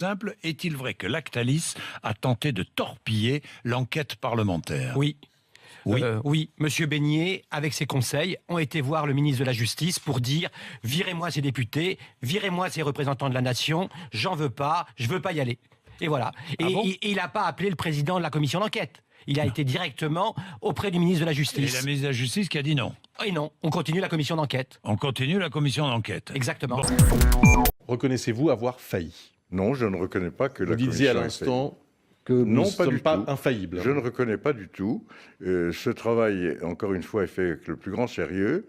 simple. Est-il vrai que Lactalis a tenté de torpiller l'enquête parlementaire? Oui. Oui. Oui, Monsieur Beignet, avec ses conseils, ont été voir le ministre de la Justice pour dire « Virez-moi ces députés, virez-moi ces représentants de la nation, j'en veux pas, je veux pas y aller. » Et voilà. Et, il n'a pas appelé le président de la commission d'enquête. Il a été directement auprès du ministre de la Et Justice. la ministre de la Justice qui a dit non. Et non, on continue la commission d'enquête. On continue la commission d'enquête. Exactement. Reconnaissez-vous avoir failli? Non, je ne reconnais pas que Vous la disiez à commission ait l'instant que nous Non, ne pas sommes du pas tout. infaillibles. Je ne reconnais pas du tout. Ce travail, encore une fois, est fait avec le plus grand sérieux.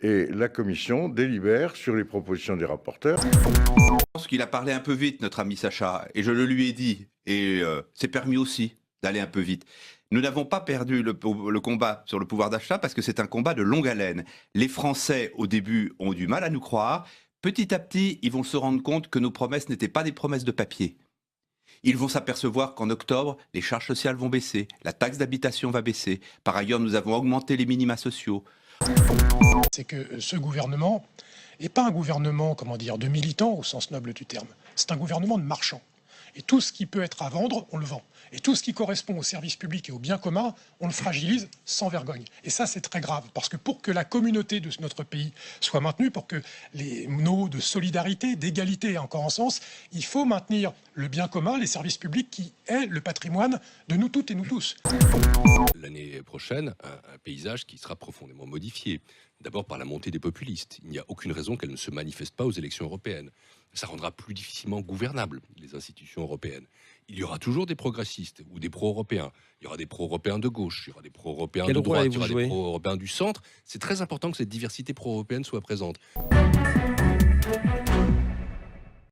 Et la commission délibère sur les propositions des rapporteurs. Je pense qu'il a parlé un peu vite, notre ami Sacha, et je le lui ai dit. Et c'est permis aussi d'aller un peu vite. Nous n'avons pas perdu le combat sur le pouvoir d'achat parce que c'est un combat de longue haleine. Les Français, au début, ont du mal à nous croire. Petit à petit, ils vont se rendre compte que nos promesses n'étaient pas des promesses de papier. Ils vont s'apercevoir qu'en octobre, les charges sociales vont baisser, la taxe d'habitation va baisser. Par ailleurs, nous avons augmenté les minima sociaux. C'est que ce gouvernement n'est pas un gouvernement, comment dire, de militants au sens noble du terme. C'est un gouvernement de marchands. Et tout ce qui peut être à vendre, on le vend. Et tout ce qui correspond au service public et au bien commun, on le fragilise sans vergogne. Et ça, c'est très grave, parce que pour que la communauté de notre pays soit maintenue, pour que les mots de solidarité, d'égalité aient encore un sens, il faut maintenir le bien commun, les services publics, qui est le patrimoine de nous toutes et nous tous. L'année prochaine, un paysage qui sera profondément modifié. D'abord par la montée des populistes. Il n'y a aucune raison qu'elles ne se manifestent pas aux élections européennes. Ça rendra plus difficilement gouvernables les institutions européennes. Il y aura toujours des progressistes ou des pro-européens. Il y aura des pro-européens de gauche, il y aura des pro-européens de droite, il y aura des pro-européens du centre. C'est très important que cette diversité pro-européenne soit présente.